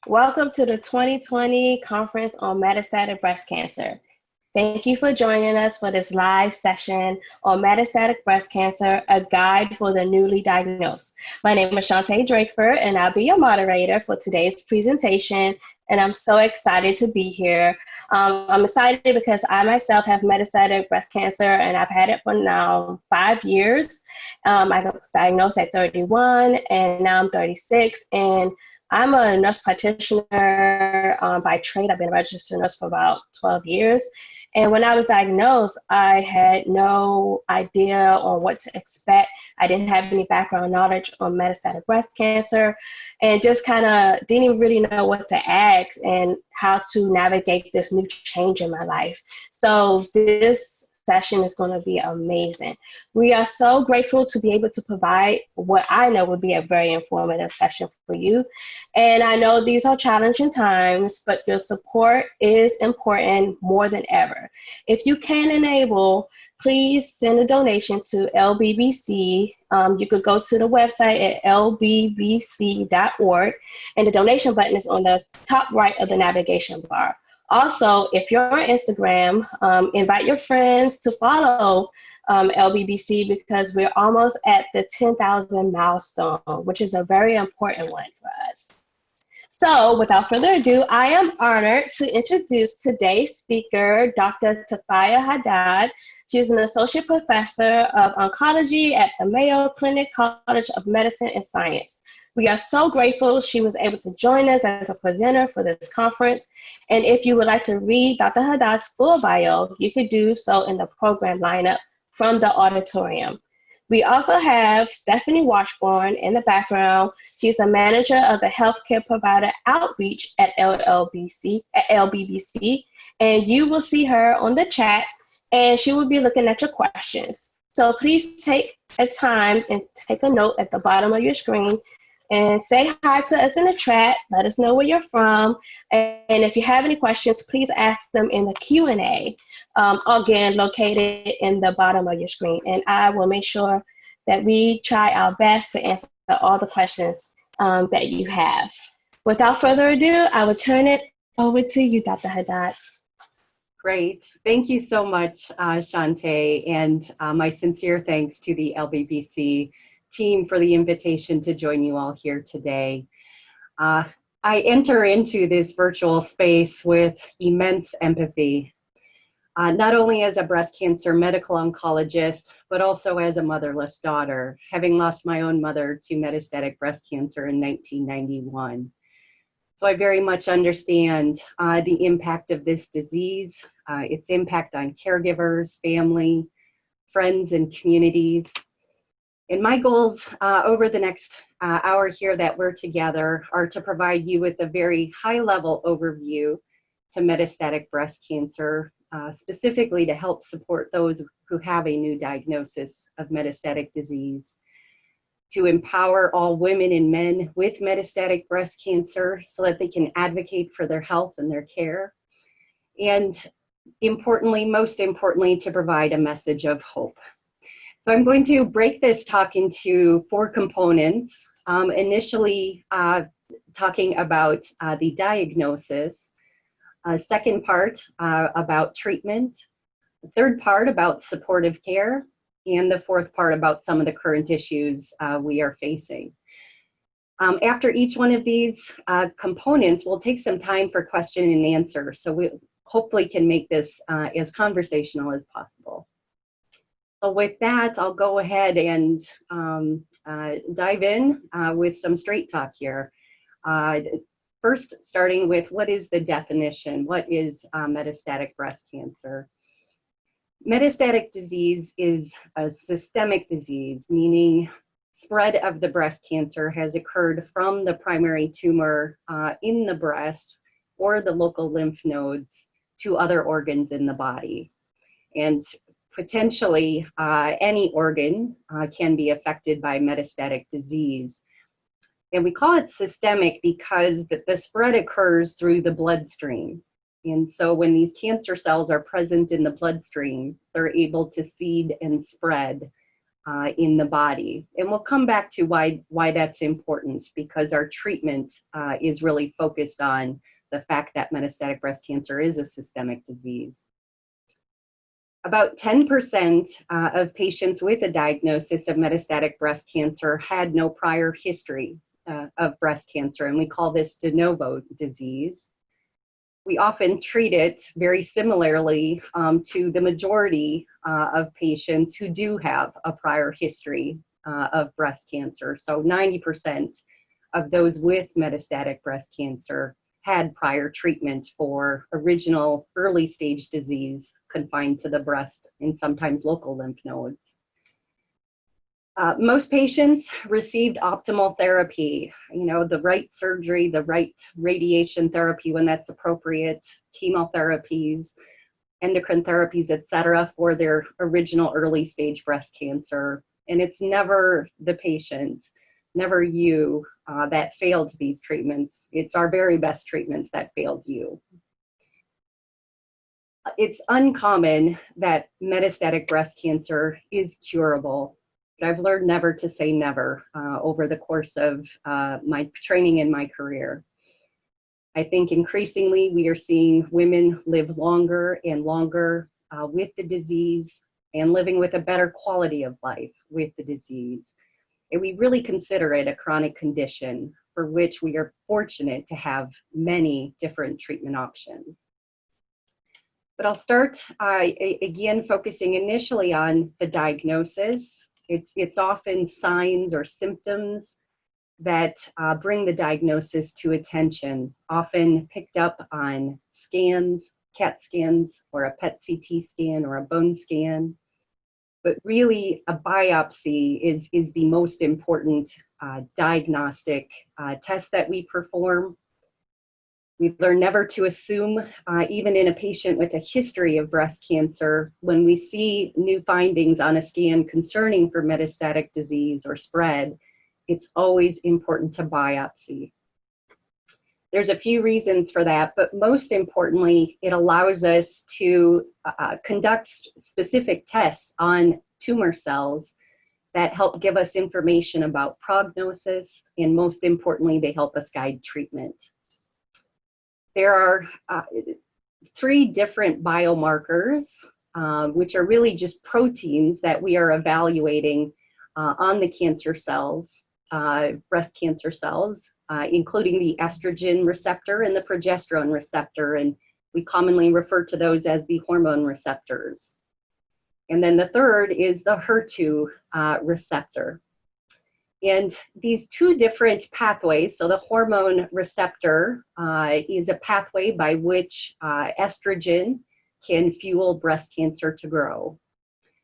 Welcome to the 2020 Conference on Metastatic Breast Cancer. Thank you for joining us for this live session on metastatic breast cancer, a guide for the newly diagnosed. My name is Shantae Drakeford, and I'll be your moderator for today's presentation, and I'm so excited to be here. I'm excited because I myself have metastatic breast cancer, and I've had it for now 5 years. I was diagnosed at 31, and now I'm 36, and I'm a nurse practitioner by trade. I've been a registered nurse for about 12 years. And when I was diagnosed, I had no idea on what to expect. I didn't have any background knowledge on metastatic breast cancer and just kind of didn't really know what to ask and how to navigate this new change in my life. So this session is going to be amazing. We are so grateful to be able to provide what I know would be a very informative session for you. And I know these are challenging times, but your support is important more than ever. If you can enable, please send a donation to LBBC. You could go to the website at lbbc.org, and the donation button is on the top right of the navigation bar. Also, if you're on Instagram, invite your friends to follow LBBC because we're almost at the 10,000 milestone, which is a very important one for us. So without further ado, I am honored to introduce today's speaker, Dr. Tufia Haddad. She's an associate professor of oncology at the Mayo Clinic College of Medicine and Science. We are so grateful she was able to join us as a presenter for this conference. And if you would like to read Dr. Haddad's full bio, you could do so in the program lineup from the auditorium. We also have Stephanie Washburn in the background. She's the manager of the healthcare provider outreach at LBBC, and you will see her on the chat, and she will be looking at your questions. So please take a time and take a note at the bottom of your screen and say hi to us in the chat. Let us know where you're from. And if you have any questions, please ask them in the Q&A, again, located in the bottom of your screen. And I will make sure that we try our best to answer all the questions that you have. Without further ado, I will turn it over to you, Dr. Haddad. Great. Thank you so much, Shantae, and my sincere thanks to the LBBC team for the invitation to join you all here today. I enter into this virtual space with immense empathy, not only as a breast cancer medical oncologist, but also as a motherless daughter, having lost my own mother to metastatic breast cancer in 1991. So I very much understand the impact of this disease, its impact on caregivers, family, friends, and communities. And my goals over the next hour here that we're together are to provide you with a very high-level overview to metastatic breast cancer, specifically to help support those who have a new diagnosis of metastatic disease, to empower all women and men with metastatic breast cancer so that they can advocate for their health and their care, and importantly, most importantly, to provide a message of hope. So I'm going to break this talk into 4 components. Initially, talking about the diagnosis, second part about treatment, the third part about supportive care, and the fourth part about some of the current issues we are facing. After each one of these components, we'll take some time for question and answer, so we hopefully can make this as conversational as possible. So with that, I'll go ahead and dive in with some straight talk here. First, starting with what is the definition? What is metastatic breast cancer? Metastatic disease is a systemic disease, meaning spread of the breast cancer has occurred from the primary tumor in the breast or the local lymph nodes to other organs in the body. And potentially any organ can be affected by metastatic disease. And we call it systemic because the spread occurs through the bloodstream. And so when these cancer cells are present in the bloodstream, they're able to seed and spread in the body. And we'll come back to why that's important, because our treatment is really focused on the fact that metastatic breast cancer is a systemic disease. About 10% of patients with a diagnosis of metastatic breast cancer had no prior history of breast cancer, and we call this de novo disease. We often treat it very similarly to the majority of patients who do have a prior history of breast cancer. So 90% of those with metastatic breast cancer had prior treatment for original early stage disease confined to the breast and sometimes local lymph nodes. Most patients received optimal therapy, the right surgery, the right radiation therapy when that's appropriate, chemotherapies, endocrine therapies, etc., for their original early stage breast cancer. And it's never the patient, never you, that failed these treatments. It's our very best treatments that failed you. It's uncommon that metastatic breast cancer is curable. I've learned never to say never over the course of my training and my career. I think increasingly we are seeing women live longer and longer with the disease and living with a better quality of life with the disease. And we really consider it a chronic condition for which we are fortunate to have many different treatment options. But I'll start again focusing initially on the diagnosis. It's often signs or symptoms that bring the diagnosis to attention, often picked up on scans, CAT scans, or a PET CT scan or a bone scan. But really, a biopsy is the most important diagnostic test that we perform. We've learned never to assume, even in a patient with a history of breast cancer, when we see new findings on a scan concerning for metastatic disease or spread, it's always important to biopsy. There's a few reasons for that, but most importantly, it allows us to conduct specific tests on tumor cells that help give us information about prognosis, and most importantly, they help us guide treatment. There are 3 different biomarkers, which are really just proteins that we are evaluating on the cancer cells, breast cancer cells, including the estrogen receptor and the progesterone receptor, and we commonly refer to those as the hormone receptors. And then the third is the HER2 receptor. And these 2 different pathways, so the hormone receptor is a pathway by which estrogen can fuel breast cancer to grow.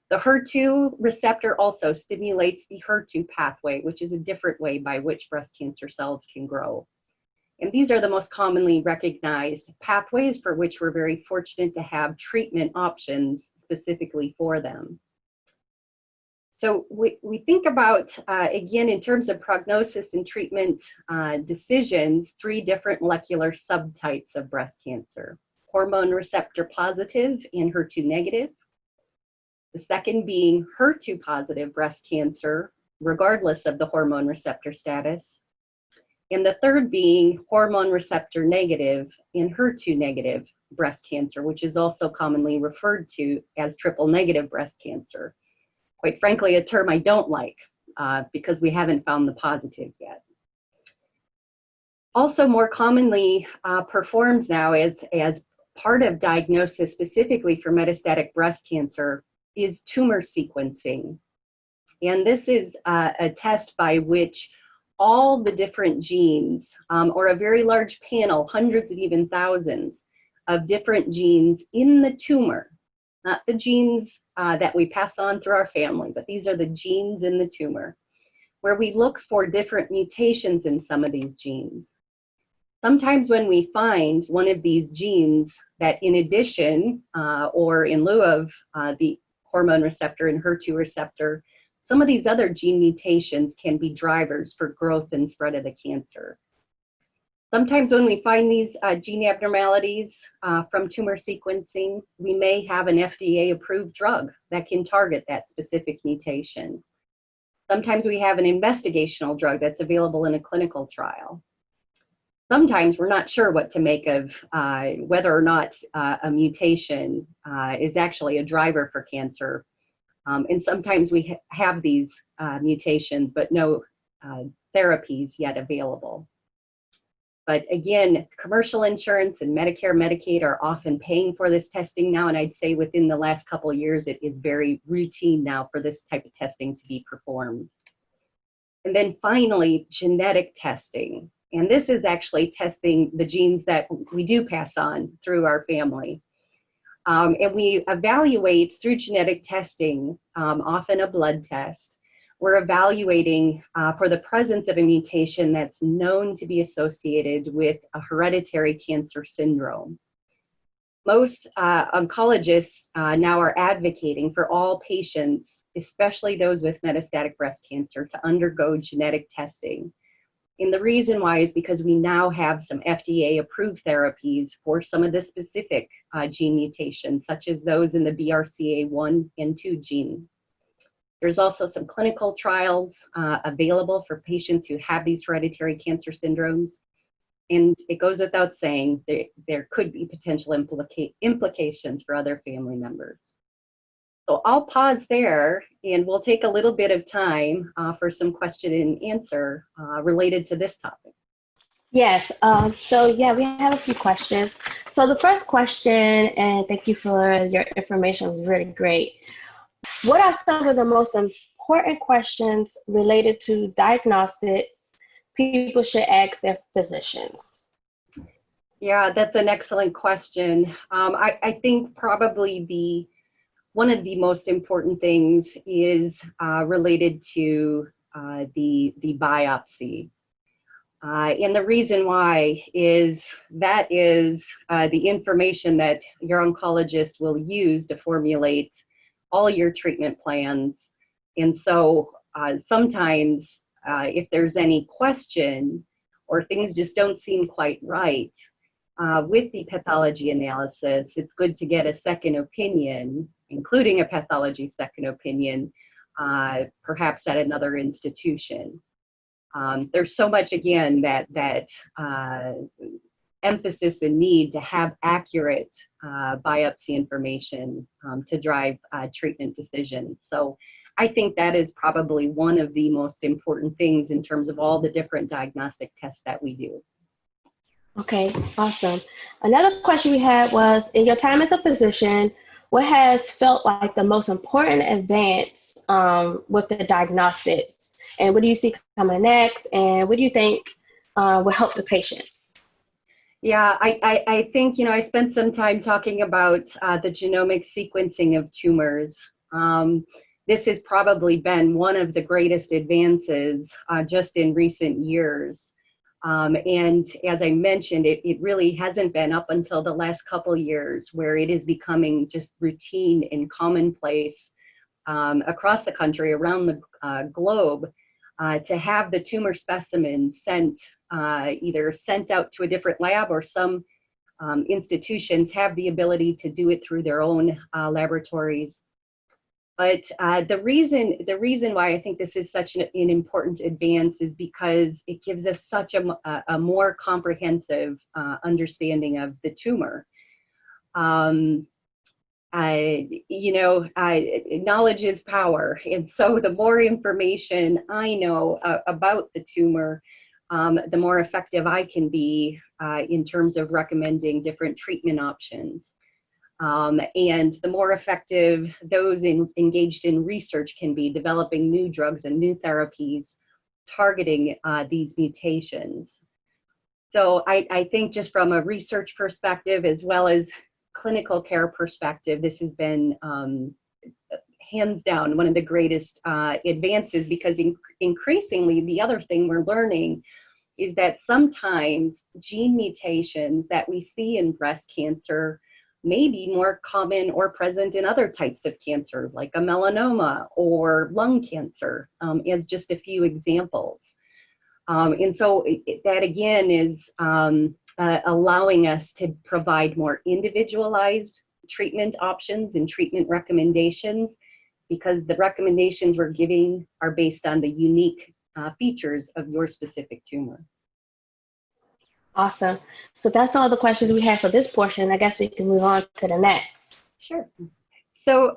The HER2 receptor also stimulates the HER2 pathway, which is a different way by which breast cancer cells can grow. And these are the most commonly recognized pathways for which we're very fortunate to have treatment options specifically for them. So we think about, again, in terms of prognosis and treatment decisions, 3 different molecular subtypes of breast cancer: hormone receptor positive and HER2 negative. The second being HER2 positive breast cancer, regardless of the hormone receptor status. And the third being hormone receptor negative and HER2 negative breast cancer, which is also commonly referred to as triple negative breast cancer. Quite frankly, a term I don't like because we haven't found the positive yet. Also more commonly performed now as part of diagnosis specifically for metastatic breast cancer is tumor sequencing. And this is a test by which all the different genes, or a very large panel, hundreds and even thousands of different genes in the tumor, not the genes that we pass on through our family, but these are the genes in the tumor, where we look for different mutations in some of these genes. Sometimes when we find one of these genes that in addition or in lieu of the hormone receptor and HER2 receptor, some of these other gene mutations can be drivers for growth and spread of the cancer. Sometimes when we find these gene abnormalities from tumor sequencing, we may have an FDA-approved drug that can target that specific mutation. Sometimes we have an investigational drug that's available in a clinical trial. Sometimes we're not sure what to make of whether or not a mutation is actually a driver for cancer. And sometimes we have these mutations, but no therapies yet available. But again, commercial insurance and Medicare, Medicaid are often paying for this testing now. And I'd say within the last couple of years, it is very routine now for this type of testing to be performed. And then finally, genetic testing. And this is actually testing the genes that we do pass on through our family. And we evaluate through genetic testing, often a blood test. We're evaluating for the presence of a mutation that's known to be associated with a hereditary cancer syndrome. Most oncologists now are advocating for all patients, especially those with metastatic breast cancer, to undergo genetic testing. And the reason why is because we now have some FDA-approved therapies for some of the specific gene mutations, such as those in the BRCA1 and 2 gene. There's also some clinical trials available for patients who have these hereditary cancer syndromes. And it goes without saying, there could be potential implications for other family members. So I'll pause there, and we'll take a little bit of time for some question and answer related to this topic. Yes, so yeah, we have a few questions. So the first question, and thank you for your information, it was really great. What are some of the most important questions related to diagnostics people should ask their physicians? Yeah, that's an excellent question. I think probably one of the most important things is related to the biopsy. And the reason why is that is the information that your oncologist will use to formulate all your treatment plans. And so sometimes if there's any question or things just don't seem quite right with the pathology analysis, it's good to get a second opinion, including a pathology second opinion, perhaps at another institution. There's so much, again, that emphasis and need to have accurate biopsy information to drive treatment decisions. So I think that is probably one of the most important things in terms of all the different diagnostic tests that we do. Okay, awesome. Another question we had was, in your time as a physician, what has felt like the most important advance with the diagnostics? And what do you see coming next? And what do you think will help the patients? Yeah, I think, I spent some time talking about the genomic sequencing of tumors. This has probably been one of the greatest advances just in recent years. And as I mentioned, it really hasn't been up until the last couple years where it is becoming just routine and commonplace across the country, around the globe, to have the tumor specimens either sent out to a different lab, or some institutions have the ability to do it through their own laboratories. But the reason why I think this is such an important advance is because it gives us such a more comprehensive understanding of the tumor. Knowledge is power, and so the more information I know about the tumor, the more effective I can be in terms of recommending different treatment options. And the more effective those engaged in research can be, developing new drugs and new therapies targeting these mutations. So I think just from a research perspective, as well as clinical care perspective, this has been hands down one of the greatest advances, because increasingly the other thing we're learning is that sometimes gene mutations that we see in breast cancer may be more common or present in other types of cancers, like a melanoma or lung cancer, as just a few examples. And so that again is allowing us to provide more individualized treatment options and treatment recommendations, because the recommendations we're giving are based on the unique features of your specific tumor. Awesome. So that's all the questions we have for this portion. I guess we can move on to the next. Sure. So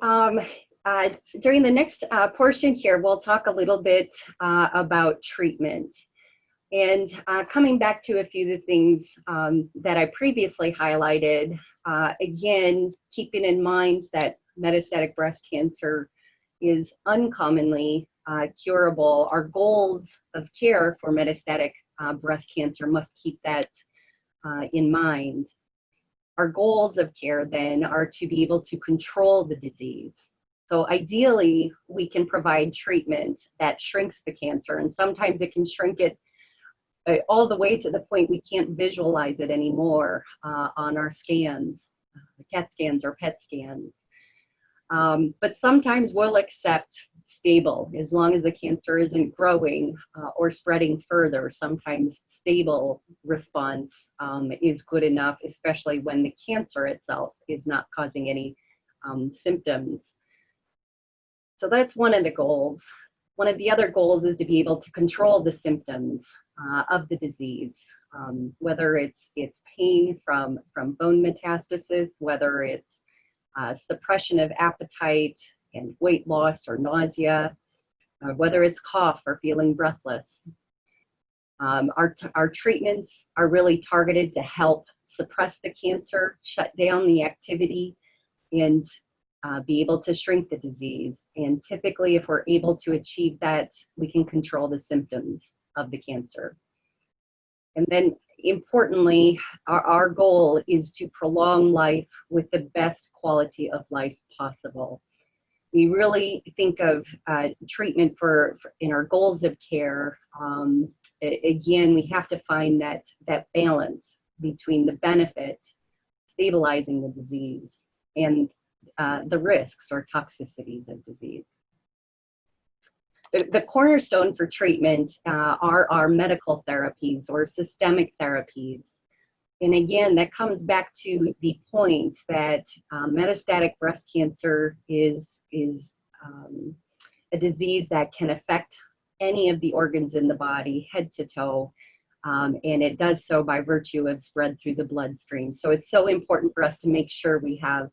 during the next portion here, we'll talk a little bit about treatment. And coming back to a few of the things that I previously highlighted, again, keeping in mind that metastatic breast cancer is uncommonly curable. Our goals of care for metastatic breast cancer must keep that in mind. Our goals of care then are to be able to control the disease. So ideally, we can provide treatment that shrinks the cancer, and sometimes it can shrink it all the way to the point we can't visualize it anymore on our scans, CAT scans or PET scans. But sometimes we'll accept stable as long as the cancer isn't growing or spreading further. Sometimes stable response is good enough, especially when the cancer itself is not causing any symptoms. So that's one of the goals. One of the other goals is to be able to control the symptoms of the disease, whether it's pain from bone metastasis, whether it's suppression of appetite and weight loss or nausea, whether it's cough or feeling breathless. Our treatments are really targeted to help suppress the cancer, shut down the activity, and be able to shrink the disease. And typically, if we're able to achieve that, we can control the symptoms of the cancer. And then importantly, our goal is to prolong life with the best quality of life possible. We really think of treatment in our goals of care. Again, we have to find that balance between the benefit, stabilizing the disease, and the risks or toxicities of disease. The cornerstone for treatment are our medical therapies or systemic therapies. And again, that comes back to the point that metastatic breast cancer is a disease that can affect any of the organs in the body, head to toe, and it does so by virtue of spread through the bloodstream. So it's so important for us to make sure we have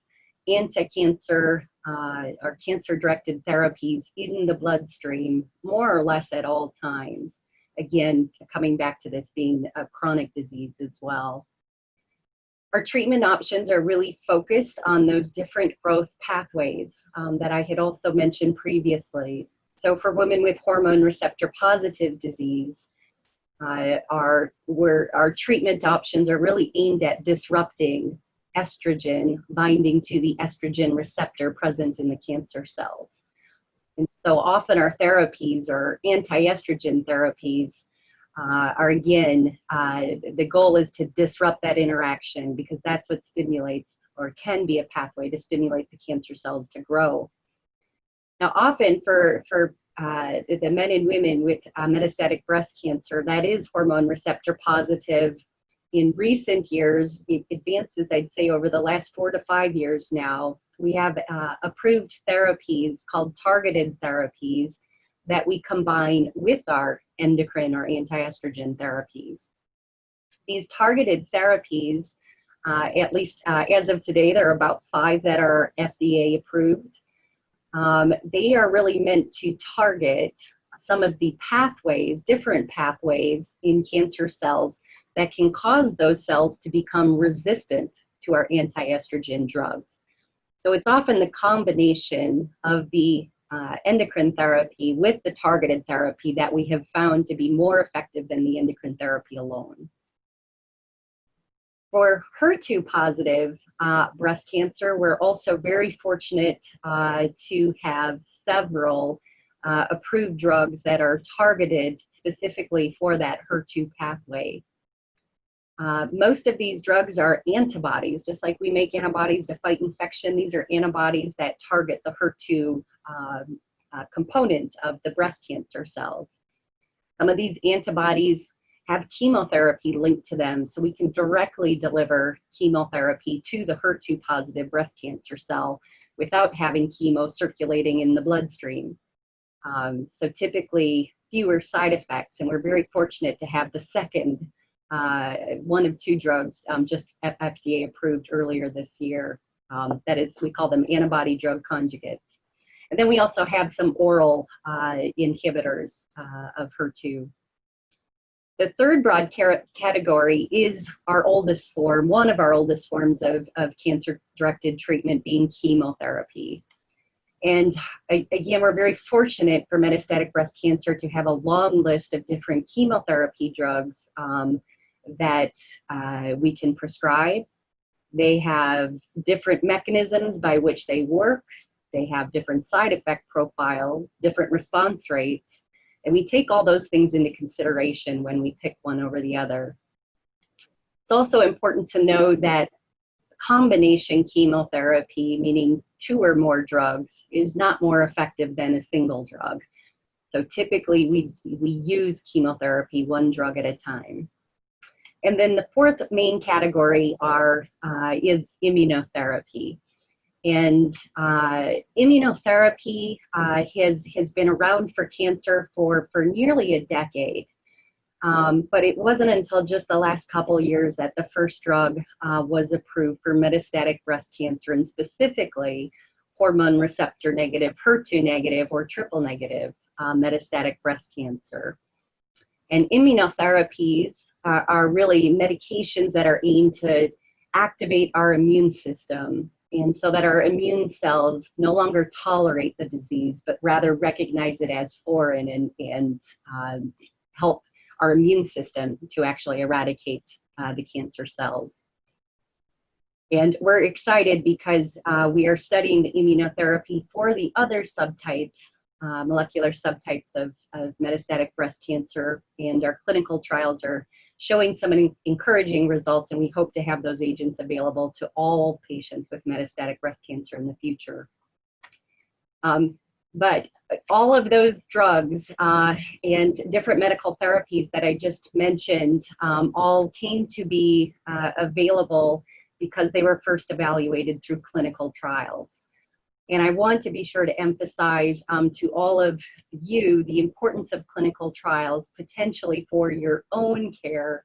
anti-cancer or cancer-directed therapies in the bloodstream more or less at all times. Again, coming back to this being a chronic disease as well. Our treatment options are really focused on those different growth pathways that I had also mentioned previously. So for women with hormone receptor positive disease, our treatment options are really aimed at disrupting estrogen binding to the estrogen receptor present in the cancer cells. And so often our therapies or anti-estrogen therapies are again, the goal is to disrupt that interaction because that's what stimulates or can be a pathway to stimulate the cancer cells to grow. Now often for the men and women with metastatic breast cancer that is hormone receptor positive, in recent years, advances, I'd say over the last 4 to 5 years now, we have approved therapies called targeted therapies that we combine with our endocrine or anti-estrogen therapies. These targeted therapies, at least as of today, there are about 5 that are FDA approved. They are really meant to target some of the pathways, different pathways in cancer cells that can cause those cells to become resistant to our anti-estrogen drugs. So it's often the combination of the endocrine therapy with the targeted therapy that we have found to be more effective than the endocrine therapy alone. For HER2 positive breast cancer, we're also very fortunate to have several approved drugs that are targeted specifically for that HER2 pathway. Most of these drugs are antibodies, just like we make antibodies to fight infection. These are antibodies that target the HER2 component of the breast cancer cells. Some of these antibodies have chemotherapy linked to them, so we can directly deliver chemotherapy to the HER2 positive breast cancer cell without having chemo circulating in the bloodstream. So typically fewer side effects, and we're very fortunate to have the second one of two drugs just FDA approved earlier this year. That is, we call them antibody drug conjugates. And then we also have some oral inhibitors of HER2. The third broad category is our oldest form, one of our oldest forms of cancer-directed treatment, being chemotherapy. And again, we're very fortunate for metastatic breast cancer to have a long list of different chemotherapy drugs that we can prescribe. They have different mechanisms by which they work. They have different side effect profiles, different response rates. And we take all those things into consideration when we pick one over the other. It's also important to know that combination chemotherapy, meaning 2 or more drugs, is not more effective than a single drug. So typically we use chemotherapy 1 drug at a time. And then the fourth main category is immunotherapy. And immunotherapy has been around for cancer for nearly a decade. But it wasn't until just the last couple of years that the first drug was approved for metastatic breast cancer, and specifically hormone receptor negative, HER2 negative, or triple negative metastatic breast cancer. And immunotherapies are really medications that are aimed to activate our immune system, and so that our immune cells no longer tolerate the disease, but rather recognize it as foreign and help our immune system to actually eradicate the cancer cells. And we're excited because we are studying the immunotherapy for the other subtypes, molecular subtypes of metastatic breast cancer, and our clinical trials are showing some encouraging results, and we hope to have those agents available to all patients with metastatic breast cancer in the future. But all of those drugs and different medical therapies that I just mentioned all came to be available because they were first evaluated through clinical trials. And I want to be sure to emphasize to all of you the importance of clinical trials, potentially for your own care,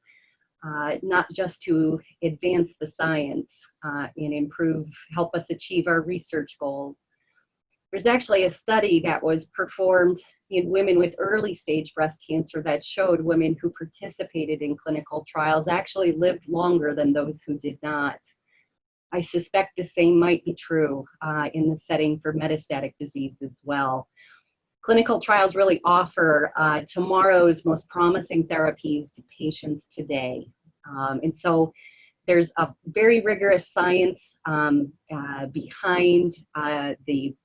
not just to advance the science and help us achieve our research goals. There's actually a study that was performed in women with early stage breast cancer that showed women who participated in clinical trials actually lived longer than those who did not. I suspect the same might be true in the setting for metastatic disease as well. Clinical trials really offer tomorrow's most promising therapies to patients today. And so there's a very rigorous science behind the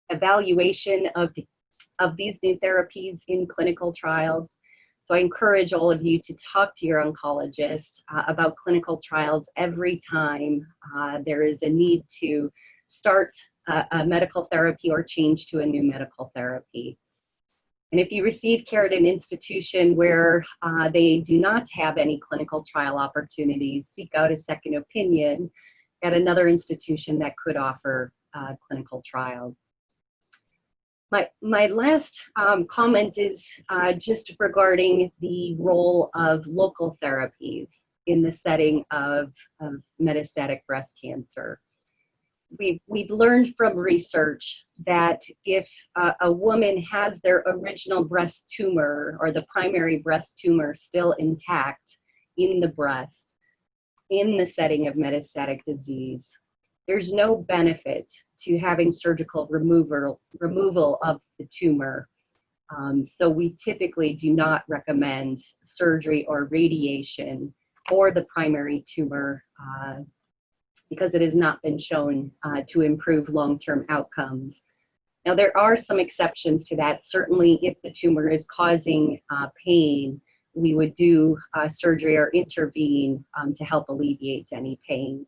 evaluation of these new therapies in clinical trials. So I encourage all of you to talk to your oncologist about clinical trials every time there is a need to start a medical therapy or change to a new medical therapy. And if you receive care at an institution where they do not have any clinical trial opportunities, seek out a second opinion at another institution that could offer clinical trials. My last comment is just regarding the role of local therapies in the setting of metastatic breast cancer. We've learned from research that if a woman has their original breast tumor or the primary breast tumor still intact in the breast, in the setting of metastatic disease, there's no benefit to having surgical removal of the tumor. So we typically do not recommend surgery or radiation for the primary tumor because it has not been shown to improve long-term outcomes. Now, there are some exceptions to that. Certainly, if the tumor is causing pain, we would do surgery or intervene to help alleviate any pain.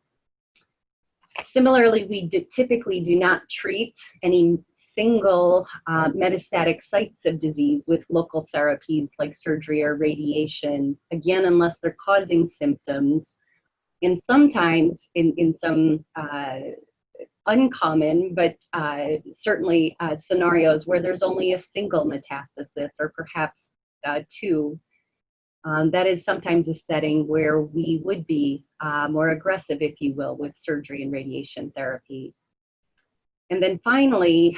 Similarly, we typically do not treat any single metastatic sites of disease with local therapies like surgery or radiation, again, unless they're causing symptoms. And sometimes in some uncommon, but certainly scenarios where there's only a single metastasis or perhaps two. That is sometimes a setting where we would be more aggressive, if you will, with surgery and radiation therapy. And then finally,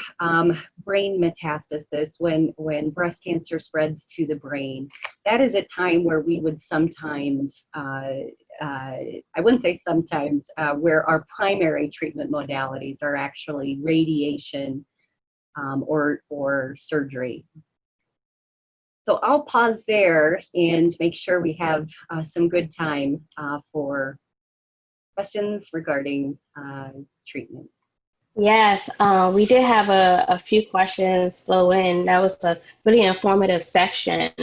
brain metastasis, when breast cancer spreads to the brain. That is a time where we would sometimes, I wouldn't say sometimes, where our primary treatment modalities are actually radiation or surgery. So I'll pause there and make sure we have some good time for questions regarding treatment. Yes, we did have a few questions flow in. That was a really informative section.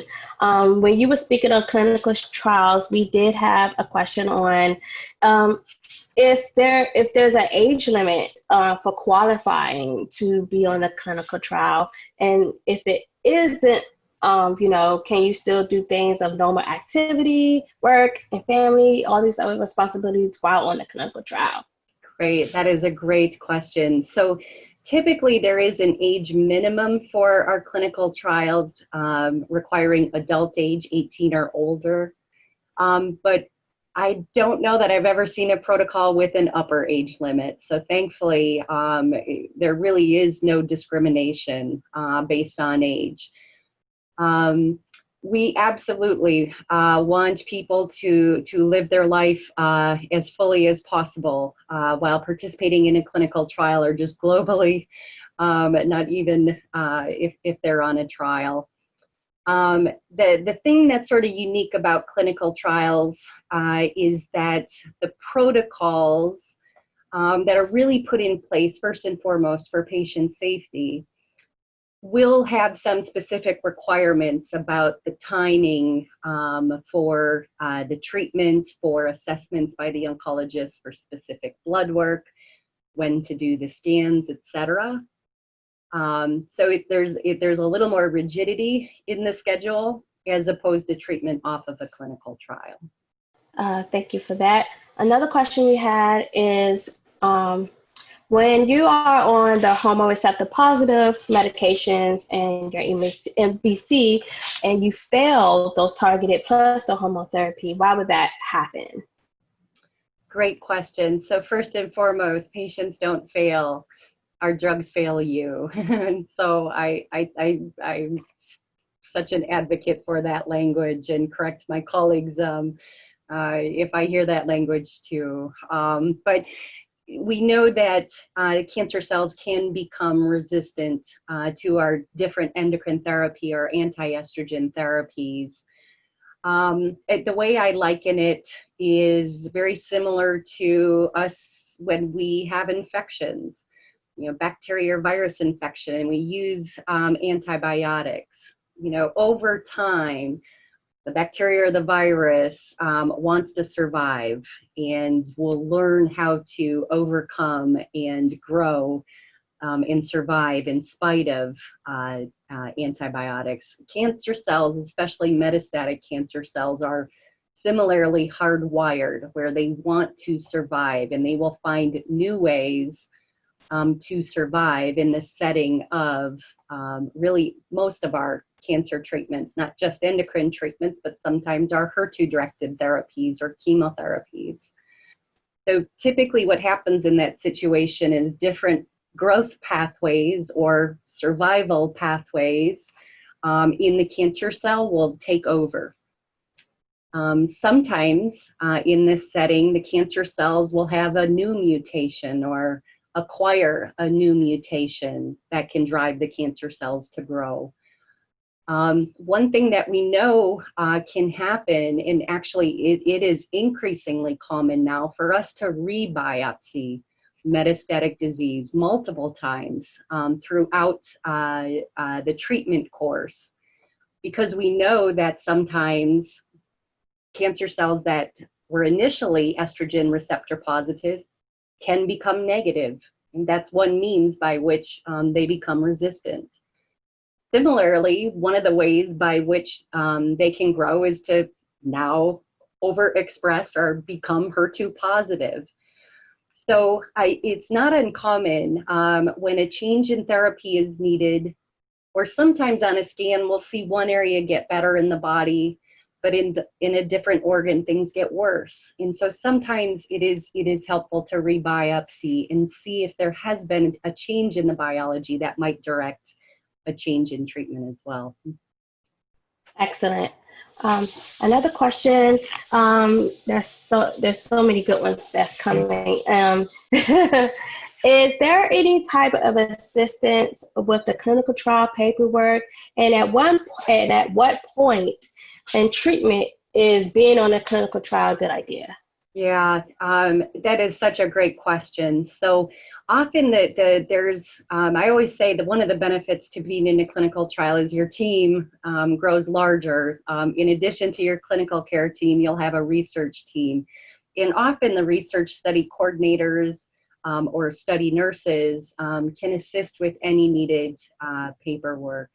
When you were speaking of clinical trials, we did have a question on if there's an age limit for qualifying to be on the clinical trial, and if it isn't, can you still do things of normal activity, work, and family, all these other responsibilities while on the clinical trial? Great, that is a great question. So typically there is an age minimum for our clinical trials requiring adult age 18 or older. But I don't know that I've ever seen a protocol with an upper age limit. So thankfully, there really is no discrimination based on age. We absolutely want people to live their life as fully as possible while participating in a clinical trial or just globally, not even if they're on a trial. The thing that's sort of unique about clinical trials is that the protocols that are really put in place first and foremost for patient safety will have some specific requirements about the timing for the treatment, for assessments by the oncologist, for specific blood work, when to do the scans, etc. So there's a little more rigidity in the schedule as opposed to treatment off of a clinical trial. Thank you for that. Another question we had is, when you are on the hormone receptor positive medications and your MBC and you fail those targeted plus the hormone therapy, why would that happen? Great question. So first and foremost, patients don't fail. Our drugs fail you. And so I'm such an advocate for that language and correct my colleagues if I hear that language too. But we know that cancer cells can become resistant to our different endocrine therapy or anti-estrogen therapies. The way I liken it is very similar to us when we have infections, bacteria or virus infection, and we use antibiotics. Over time, the bacteria or the virus wants to survive and will learn how to overcome and grow and survive in spite of antibiotics. Cancer cells, especially metastatic cancer cells, are similarly hardwired where they want to survive and they will find new ways to survive in the setting of really most of our cancer treatments, not just endocrine treatments, but sometimes our HER2-directed therapies or chemotherapies. So typically what happens in that situation is different growth pathways or survival pathways in the cancer cell will take over. Sometimes in this setting, the cancer cells will have a new mutation or acquire a new mutation that can drive the cancer cells to grow. One thing that we know can happen, and actually it is increasingly common now for us to rebiopsy metastatic disease multiple times throughout the treatment course, because we know that sometimes cancer cells that were initially estrogen receptor positive can become negative. And that's one means by which they become resistant. Similarly, one of the ways by which they can grow is to now overexpress or become HER2 positive. So it's not uncommon when a change in therapy is needed, or sometimes on a scan, we'll see one area get better in the body, but in a different organ, things get worse. And so sometimes it is helpful to rebiopsy and see if there has been a change in the biology that might direct a change in treatment as well. Excellent. Another question. There's so many good ones that's coming. Is there any type of assistance with the clinical trial paperwork, and at what point in treatment is being on a clinical trial a good idea? Yeah, that is such a great question. So often there's, I always say that one of the benefits to being in a clinical trial is your team grows larger. In addition to your clinical care team, you'll have a research team. And often the research study coordinators or study nurses can assist with any needed paperwork.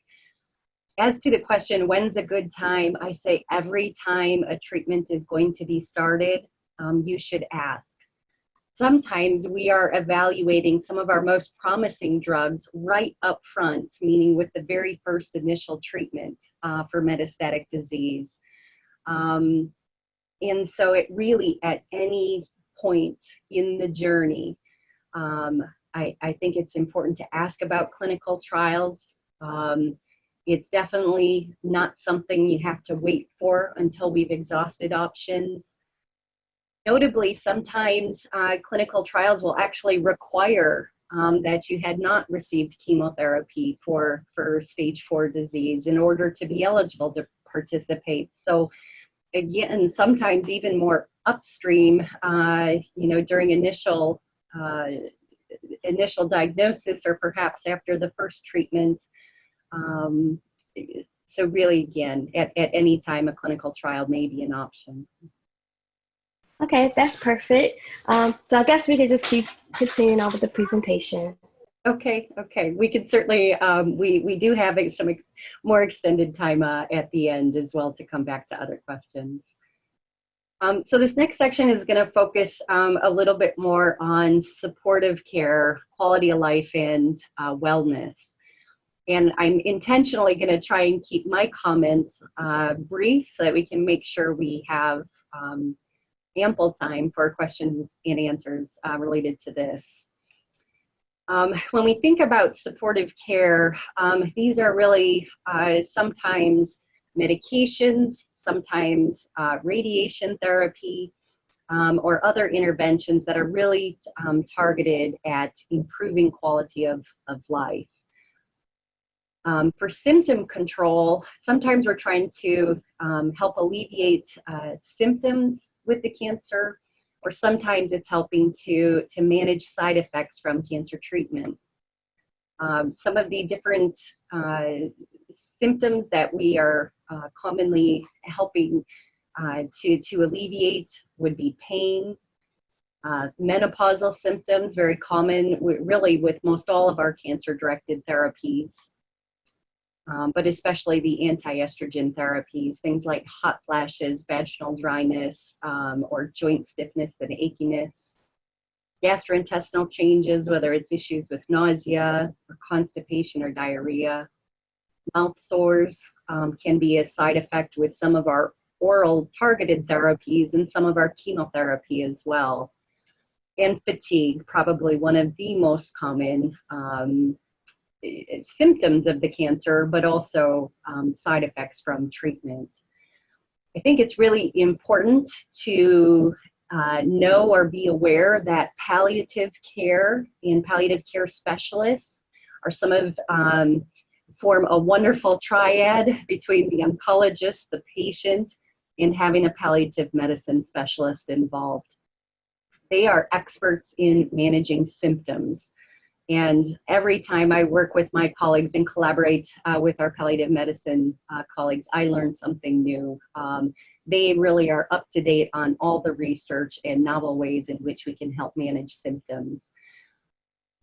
As to the question, when's a good time? I say every time a treatment is going to be started, you should ask. Sometimes we are evaluating some of our most promising drugs right up front, meaning with the very first initial treatment for metastatic disease. And so it really, at any point in the journey, I think it's important to ask about clinical trials. It's definitely not something you have to wait for until we've exhausted options. Notably, sometimes clinical trials will actually require that you had not received chemotherapy for stage 4 disease in order to be eligible to participate. So again, sometimes even more upstream, during initial diagnosis or perhaps after the first treatment. So really, again, at any time, a clinical trial may be an option. Okay, that's perfect. So I guess we could just keep continuing on with the presentation. Okay. We could certainly, we do have some more extended time at the end as well to come back to other questions. So this next section is going to focus a little bit more on supportive care, quality of life, and wellness. And I'm intentionally going to try and keep my comments brief so that we can make sure we have ample time for questions and answers related to this. When we think about supportive care, these are really sometimes medications, sometimes radiation therapy, or other interventions that are really targeted at improving quality of life. For symptom control, sometimes we're trying to help alleviate symptoms with the cancer, or sometimes it's helping to manage side effects from cancer treatment. Some of the different symptoms that we are commonly helping to alleviate would be pain, menopausal symptoms, very common really with most all of our cancer-directed therapies. But especially the anti-estrogen therapies, things like hot flashes, vaginal dryness, or joint stiffness and achiness, gastrointestinal changes, whether it's issues with nausea or constipation or diarrhea. Mouth sores can be a side effect with some of our oral targeted therapies and some of our chemotherapy as well. And fatigue, probably one of the most common symptoms of the cancer, but also side effects from treatment. I think it's really important to know or be aware that palliative care and palliative care specialists are form a wonderful triad between the oncologist, the patient, and having a palliative medicine specialist involved. They are experts in managing symptoms. And every time I work with my colleagues and collaborate with our palliative medicine colleagues, I learn something new. They really are up to date on all the research and novel ways in which we can help manage symptoms.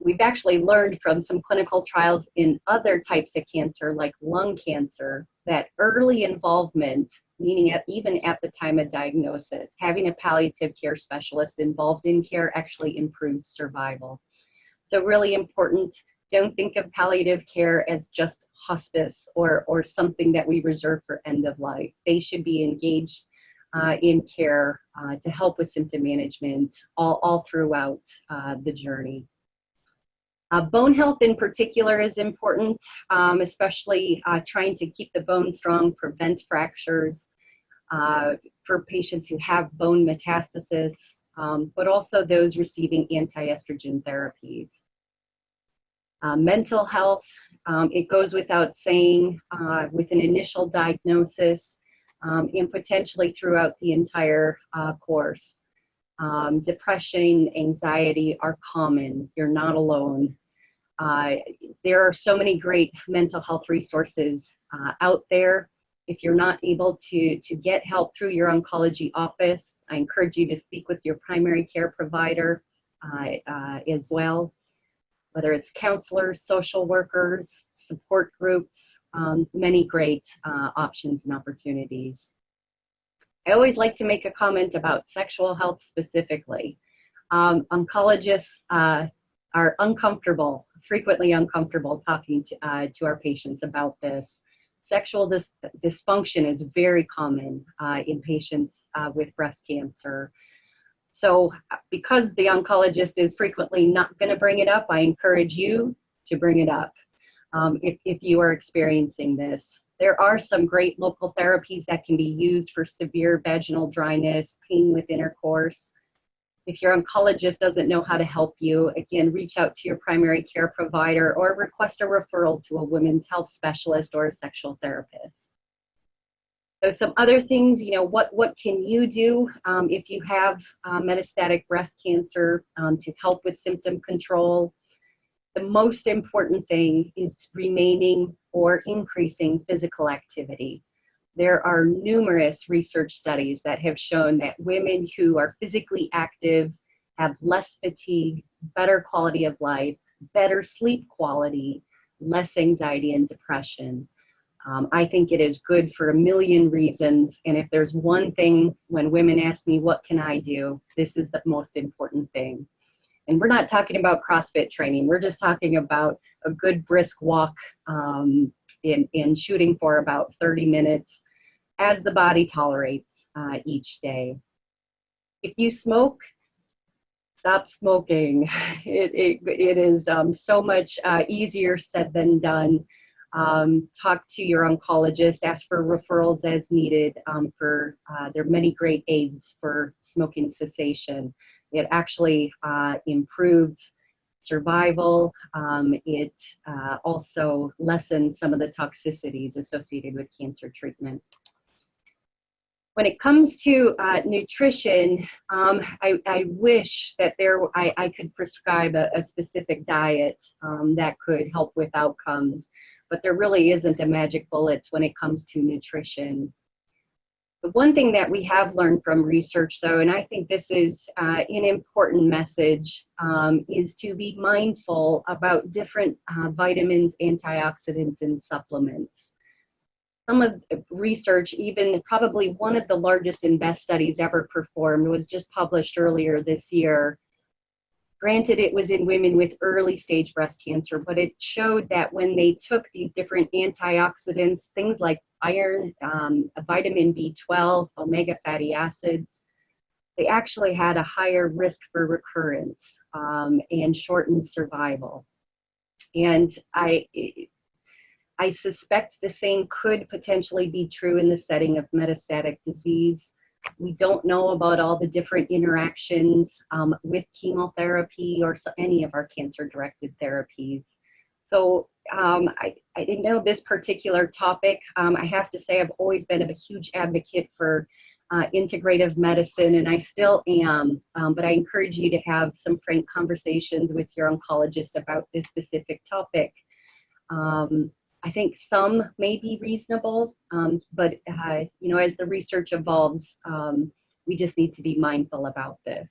We've actually learned from some clinical trials in other types of cancer, like lung cancer, that early involvement, meaning even at the time of diagnosis, having a palliative care specialist involved in care actually improves survival. So really important. Don't think of palliative care as just hospice or something that we reserve for end of life. They should be engaged in care to help with symptom management all throughout the journey. Bone health in particular is important, especially trying to keep the bone strong, prevent fractures for patients who have bone metastasis, but also those receiving anti-estrogen therapies. Mental health, it goes without saying, with an initial diagnosis and potentially throughout the entire course. Depression, anxiety are common. You're not alone. There are so many great mental health resources out there. If you're not able to get help through your oncology office, I encourage you to speak with your primary care provider as well, whether it's counselors, social workers, support groups, many great options and opportunities. I always like to make a comment about sexual health specifically. Oncologists are uncomfortable, frequently uncomfortable talking to our patients about this. Sexual dysfunction is very common in patients with breast cancer. So because the oncologist is frequently not going to bring it up, I encourage you to bring it up if you are experiencing this. There are some great local therapies that can be used for severe vaginal dryness, pain with intercourse. If your oncologist doesn't know how to help you, again, reach out to your primary care provider or request a referral to a women's health specialist or a sexual therapist. So some other things, what can you do if you have metastatic breast cancer to help with symptom control? The most important thing is remaining or increasing physical activity. There are numerous research studies that have shown that women who are physically active have less fatigue, better quality of life, better sleep quality, less anxiety and depression. I think it is good for a million reasons. And if there's one thing when women ask me, what can I do? This is the most important thing. And we're not talking about CrossFit training. We're just talking about a good brisk walk in shooting for about 30 minutes as the body tolerates each day. If you smoke, stop smoking. It is so much easier said than done. Talk to your oncologist, ask for referrals as needed there are many great aids for smoking cessation. It actually improves survival. It also lessens some of the toxicities associated with cancer treatment. When it comes to nutrition, I wish that I could prescribe a specific diet that could help with outcomes, but there really isn't a magic bullet when it comes to nutrition. The one thing that we have learned from research, though, and I think this is an important message, is to be mindful about different vitamins, antioxidants, and supplements. Some of the research, even probably one of the largest and best studies ever performed, was just published earlier this year. Granted, it was in women with early stage breast cancer, but it showed that when they took these different antioxidants, things like iron, vitamin B12, omega fatty acids, they actually had a higher risk for recurrence and shortened survival. And I suspect the same could potentially be true in the setting of metastatic disease. We don't know about all the different interactions with chemotherapy or any of our cancer-directed therapies. So I didn't know this particular topic. I have to say I've always been a huge advocate for integrative medicine, and I still am, but I encourage you to have some frank conversations with your oncologist about this specific topic. I think some may be reasonable, but as the research evolves, we just need to be mindful about this.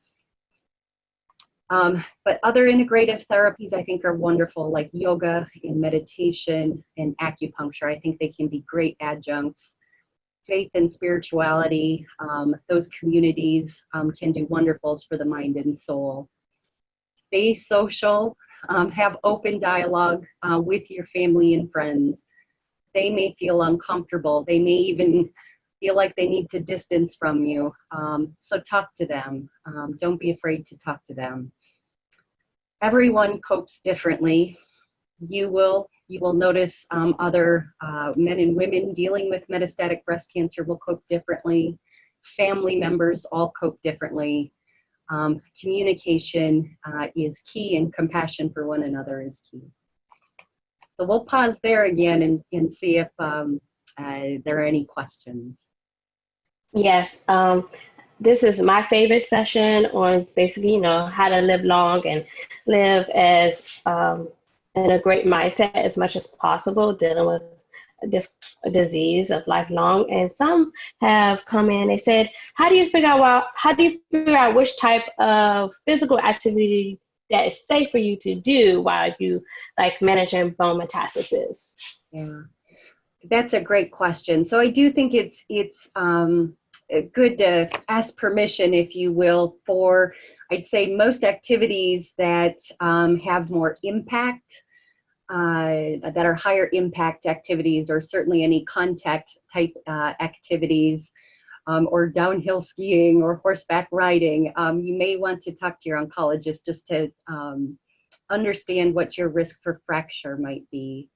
But other integrative therapies I think are wonderful, like yoga and meditation and acupuncture. I think they can be great adjuncts. Faith and spirituality, those communities can do wonderfuls for the mind and soul. Stay social, have open dialogue with your family and friends. They may feel uncomfortable. They may even feel like they need to distance from you. So talk to them. Don't be afraid to talk to them. Everyone copes differently. You will notice other men and women dealing with metastatic breast cancer will cope differently. Family members all cope differently. Communication is key, and compassion for one another is key. So we'll pause there again and see if there are any questions. Yes, this is my favorite session on basically, how to live long and live as in a great mindset as much as possible, dealing with this disease of lifelong. And some have come in, they said, how do you figure out which type of physical activity that is safe for you to do while you managing bone metastasis? Yeah, that's a great question. So I do think it's good to ask permission, if you will, for, I'd say, most activities that have more impact, that are higher impact activities, or certainly any contact type activities, or downhill skiing or horseback riding. You may want to talk to your oncologist just to understand what your risk for fracture might be.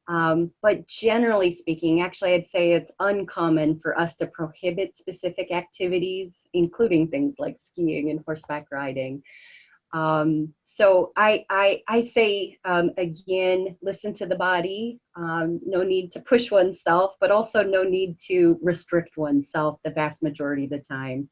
But generally speaking, actually, I'd say it's uncommon for us to prohibit specific activities, including things like skiing and horseback riding. So I say, again, listen to the body. No need to push oneself, but also no need to restrict oneself the vast majority of the time.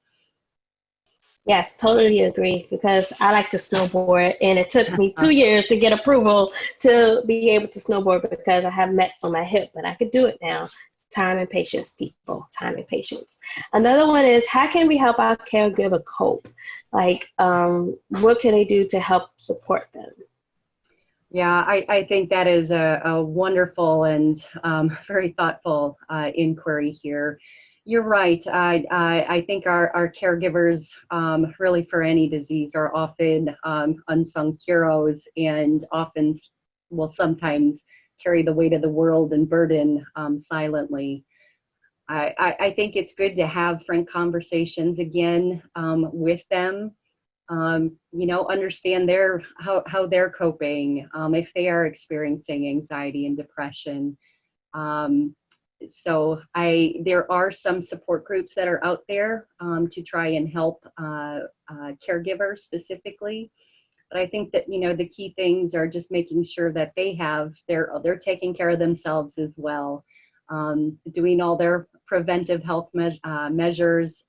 Yes, totally agree, because I like to snowboard, and it took me 2 years to get approval to be able to snowboard because I have METs on my hip, but I could do it now. Time and patience, people, time and patience. Another one is, how can we help our caregiver cope? What can they do to help support them? Yeah, I think that is a wonderful and very thoughtful inquiry here. You're right. I think our caregivers, really for any disease, are often unsung heroes, and often will sometimes carry the weight of the world and burden silently. I think it's good to have frank conversations again with them. Understand how they're coping, if they are experiencing anxiety and depression. So there are some support groups that are out there to try and help caregivers specifically. But I think that, the key things are just making sure that they're taking care of themselves as well, doing all their preventive health measures.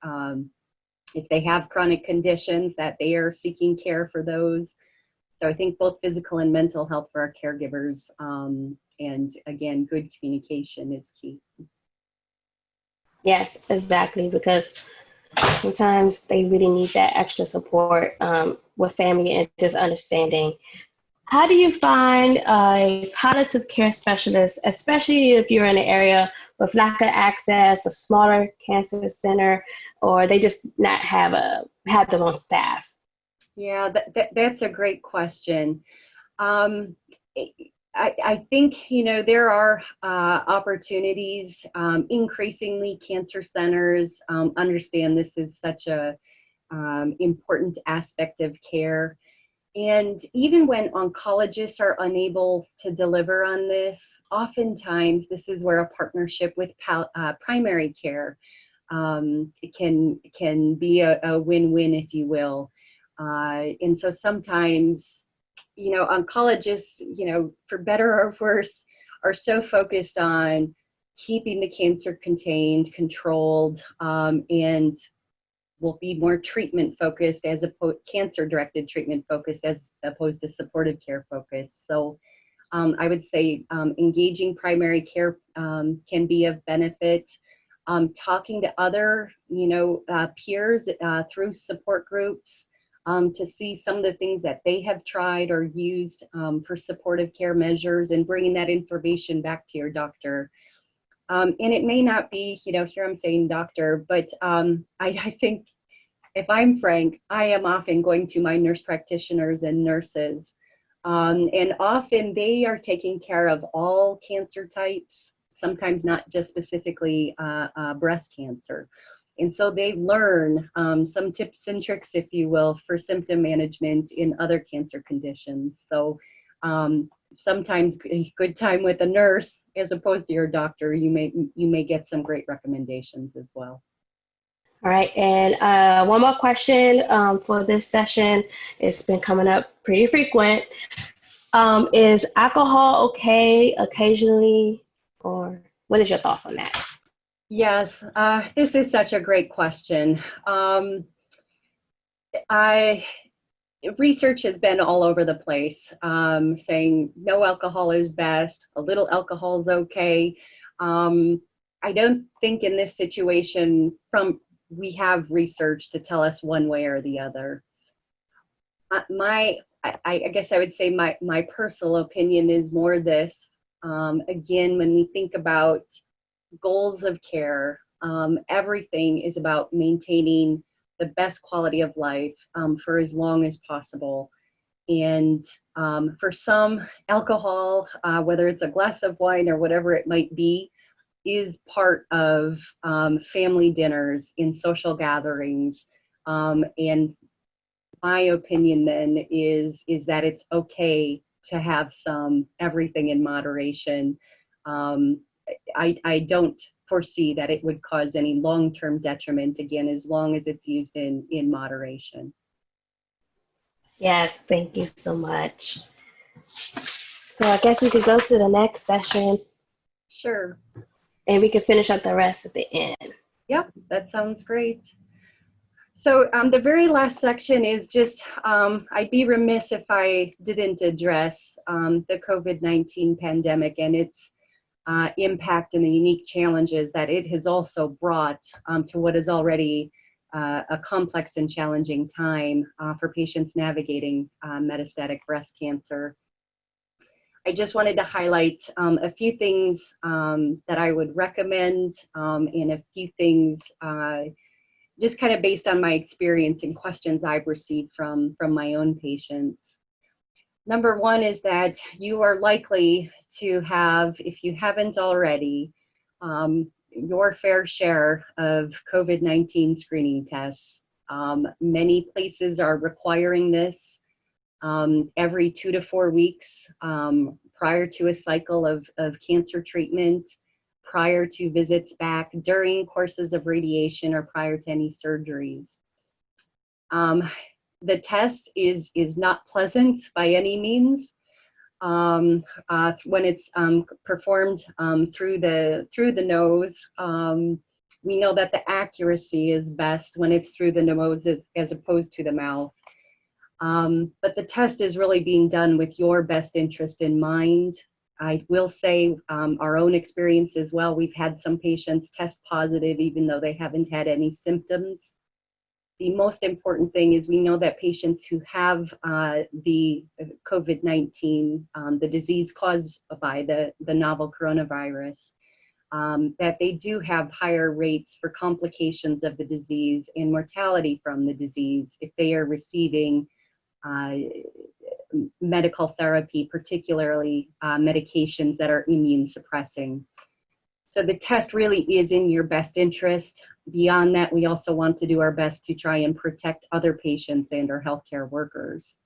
If they have chronic conditions, that they are seeking care for those. So I think both physical and mental health for our caregivers, and again, good communication is key. Yes, exactly, because sometimes they really need that extra support with family and just understanding. How do you find a palliative care specialist, especially if you're in an area with lack of access, a smaller cancer center, or they just not have them on staff? Yeah, that's a great question. I think, there are opportunities. Increasingly, cancer centers understand this is such a important aspect of care. And even when oncologists are unable to deliver on this, oftentimes this is where a partnership with primary care it can be a win-win, if you will. And so sometimes, oncologists, for better or worse, are so focused on keeping the cancer contained, controlled, and will be more treatment focused as opposed cancer-directed treatment focused as opposed to supportive care focused. So I would say engaging primary care can be of benefit. Talking to other, peers through support groups to see some of the things that they have tried or used for supportive care measures, and bringing that information back to your doctor. And it may not be, here I'm saying doctor, but I think, if I'm frank, I am often going to my nurse practitioners and nurses. And often they are taking care of all cancer types, sometimes not just specifically breast cancer. And so they learn some tips and tricks, if you will, for symptom management in other cancer conditions. So sometimes a good time with a nurse as opposed to your doctor, you may get some great recommendations as well. All right, and one more question for this session. It's been coming up pretty frequent. Is alcohol okay occasionally, or what is your thoughts on that? Yes, this is such a great question. Research has been all over the place, saying no alcohol is best, a little alcohol is okay. I don't think in this situation we have research to tell us one way or the other. I guess I would say my personal opinion is more this. Again, when we think about goals of care, everything is about maintaining the best quality of life for as long as possible. And for some, alcohol, whether it's a glass of wine or whatever it might be, is part of family dinners, in social gatherings. And my opinion then is that it's okay to have some everything in moderation. I don't foresee that it would cause any long-term detriment, again, as long as it's used in moderation. Yes, thank you so much. So I guess we could go to the next session. Sure. And we can finish up the rest at the end. Yep, that sounds great. So the very last section is just, I'd be remiss if I didn't address the COVID-19 pandemic and its impact and the unique challenges that it has also brought to what is already a complex and challenging time for patients navigating metastatic breast cancer. I just wanted to highlight a few things that I would recommend, and a few things just kind of based on my experience and questions I've received from my own patients. Number one is that you are likely to have, if you haven't already, your fair share of COVID-19 screening tests. Many places are requiring this every 2 to 4 weeks prior to a cycle of cancer treatment, prior to visits back, during courses of radiation, or prior to any surgeries. The test is not pleasant by any means. When it's performed through the nose, we know that the accuracy is best when it's through the nose as opposed to the mouth. But the test is really being done with your best interest in mind. I will say our own experience as well, we've had some patients test positive even though they haven't had any symptoms. The most important thing is we know that patients who have the COVID-19, the disease caused by the novel coronavirus, that they do have higher rates for complications of the disease and mortality from the disease if they are receiving medical therapy, particularly medications that are immune suppressing. So the test really is in your best interest. Beyond that, we also want to do our best to try and protect other patients and our healthcare workers.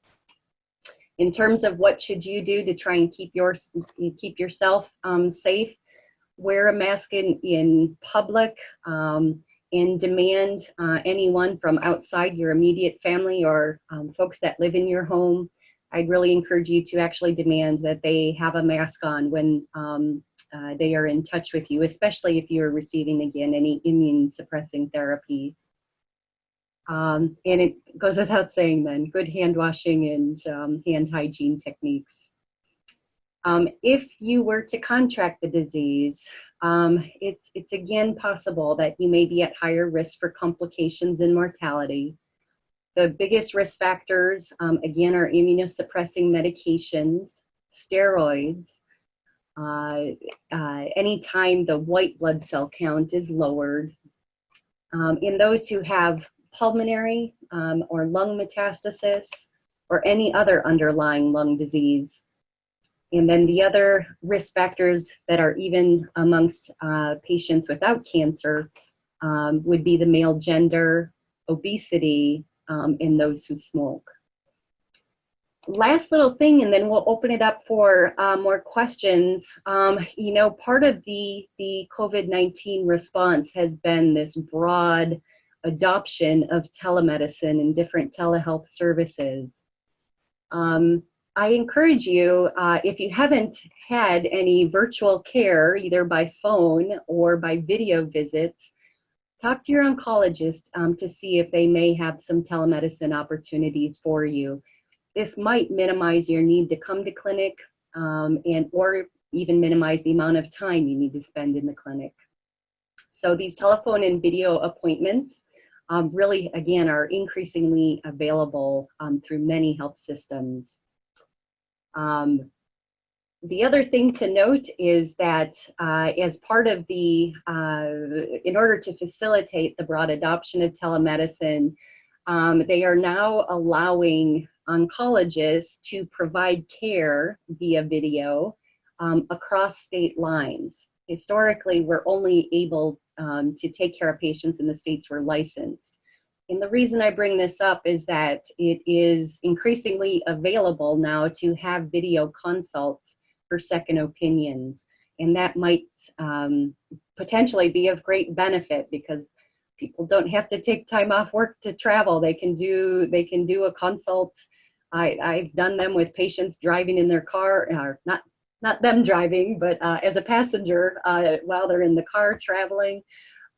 In terms of what should you do to try and keep yourself safe, wear a mask in public, and demand anyone from outside your immediate family or folks that live in your home. I'd really encourage you to actually demand that they have a mask on when they are in touch with you, especially if you're receiving, again, any immune suppressing therapies. And it goes without saying then, good hand washing and hand hygiene techniques. If you were to contract the disease, it's again possible that you may be at higher risk for complications and mortality. The biggest risk factors, again, are immunosuppressing medications, steroids, anytime the white blood cell count is lowered. In those who have pulmonary or lung metastasis or any other underlying lung disease. And then the other risk factors that are even amongst patients without cancer would be the male gender, obesity, and those who smoke. Last little thing, and then we'll open it up for more questions. You know, part of the COVID-19 response has been this broad adoption of telemedicine and different telehealth services. I encourage you, if you haven't had any virtual care, either by phone or by video visits, talk to your oncologist to see if they may have some telemedicine opportunities for you. This might minimize your need to come to clinic or even minimize the amount of time you need to spend in the clinic. So these telephone and video appointments really, again, are increasingly available through many health systems. The other thing to note is that as part of the, in order to facilitate the broad adoption of telemedicine, they are now allowing oncologists to provide care via video across state lines. Historically, we're only able to take care of patients in the states we're licensed. And the reason I bring this up is that it is increasingly available now to have video consults for second opinions. And that might potentially be of great benefit because people don't have to take time off work to travel. They can do a consult. I've done them with patients driving in their car, or not them driving, but as a passenger while they're in the car traveling.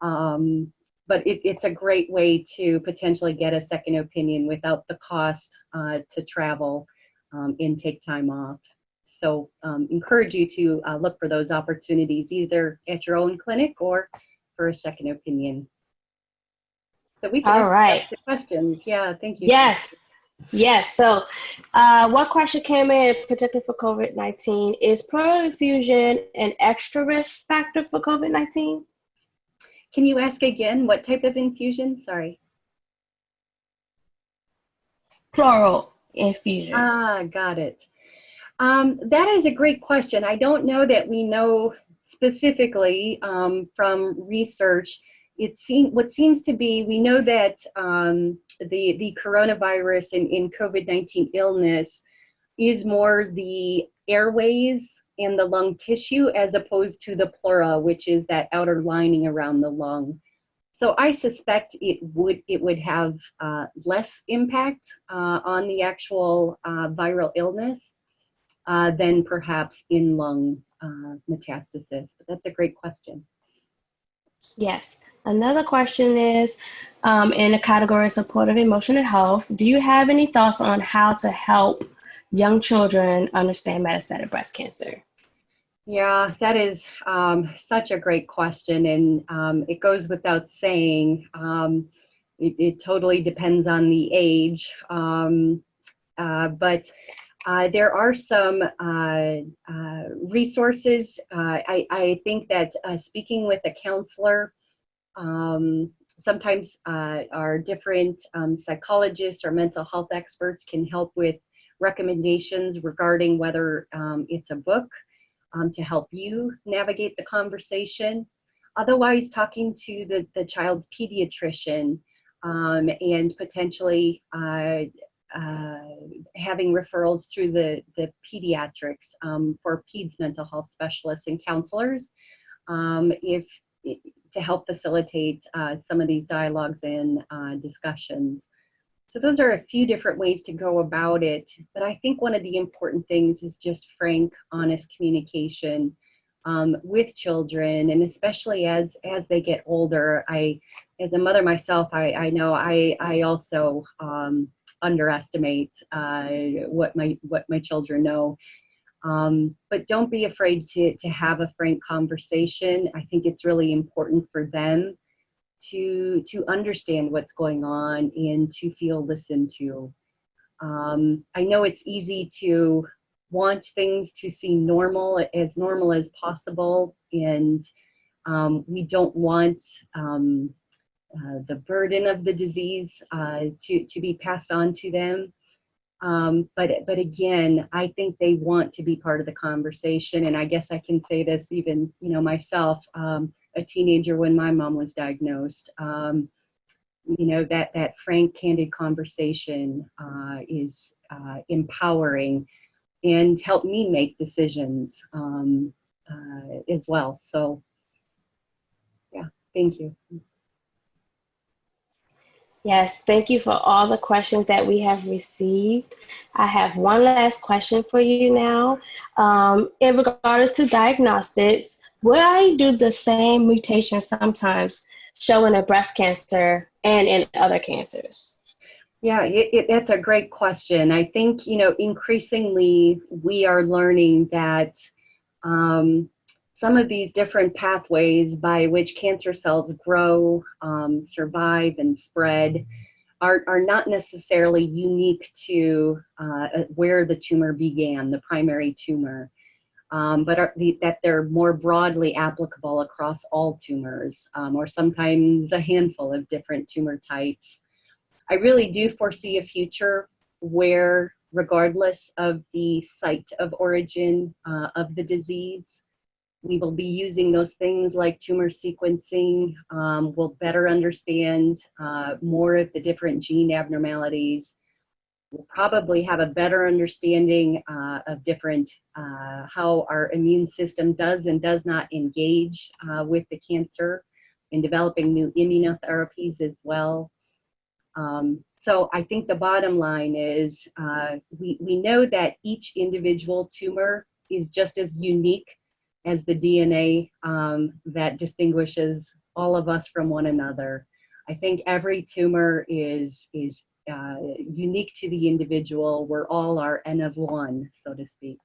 But it's a great way to potentially get a second opinion without the cost to travel and take time off. So encourage you to look for those opportunities either at your own clinic or for a second opinion. So we can ask the questions. Yeah, thank you. Yes. So one question came in particularly for COVID-19. Is pleural infusion an extra risk factor for COVID-19? Can you ask again, what type of infusion? Sorry. Pleural infusion. Got it. That is a great question. I don't know that we know specifically from research. What seems to be, we know that the coronavirus in COVID-19 illness is more the airways and the lung tissue as opposed to the pleura, which is that outer lining around the lung. So I suspect it would have less impact on the actual viral illness than perhaps in lung metastasis. But that's a great question. Yes. Another question is in the category of supportive emotional health. Do you have any thoughts on how to help young children understand metastatic breast cancer? Yeah, that is such a great question, and it goes without saying. It totally depends on the age, but there are some resources. I think that speaking with a counselor, sometimes our different psychologists or mental health experts can help with recommendations regarding whether it's a book to help you navigate the conversation. Otherwise, talking to the child's pediatrician and potentially having referrals through the pediatrics for peds mental health specialists and counselors to help facilitate some of these dialogues and discussions. So those are a few different ways to go about it. But I think one of the important things is just frank, honest communication with children, and especially as they get older. As a mother myself, I know I also underestimate what my children know. But don't be afraid to have a frank conversation. I think it's really important for them to understand what's going on and to feel listened to. I know it's easy to want things to seem normal as possible, and we don't want the burden of the disease to be passed on to them. But again, I think they want to be part of the conversation, and I guess I can say this even, myself, a teenager when my mom was diagnosed. That frank, candid conversation is empowering and helped me make decisions as well. So, yeah, thank you. Yes, thank you for all the questions that we have received. I have one last question for you now. In regards to diagnostics, why do the same mutations sometimes show in a breast cancer and in other cancers? Yeah, that's a great question. I think, increasingly we are learning that some of these different pathways by which cancer cells grow, survive, and spread are not necessarily unique to where the tumor began, the primary tumor, but that they're more broadly applicable across all tumors, or sometimes a handful of different tumor types. I really do foresee a future where, regardless of the site of origin of the disease, we will be using those things like tumor sequencing. We'll better understand more of the different gene abnormalities. We'll probably have a better understanding of different, how our immune system does and does not engage with the cancer, in developing new immunotherapies as well. So I think the bottom line is we know that each individual tumor is just as unique as the DNA that distinguishes all of us from one another. I think every tumor is unique to the individual. We're all our N of one, so to speak.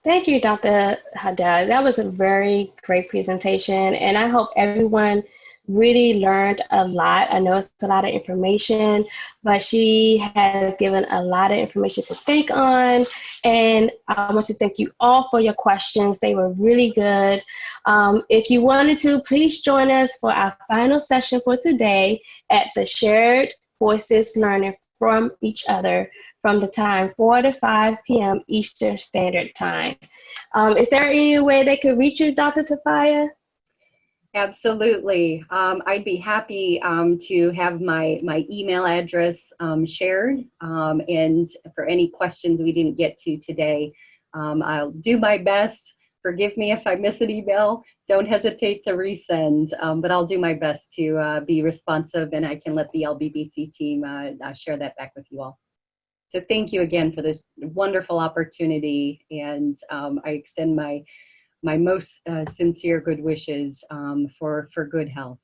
Thank you, Dr. Haddad. That was a very great presentation, and I hope everyone really learned a lot. I know it's a lot of information, but she has given a lot of information to think on, and I want to thank you all for your questions. They were really good. If you wanted to, please join us for our final session for today at the Shared Voices Learning from Each Other from the time 4 to 5 p.m. Eastern Standard Time. Is there any way they could reach you, Dr. Tufia? Absolutely. I'd be happy to have my email address shared. And for any questions we didn't get to today, I'll do my best. Forgive me if I miss an email. Don't hesitate to resend, but I'll do my best to be responsive, and I can let the LBBC team share that back with you all. So thank you again for this wonderful opportunity, and I extend my most sincere good wishes for good health.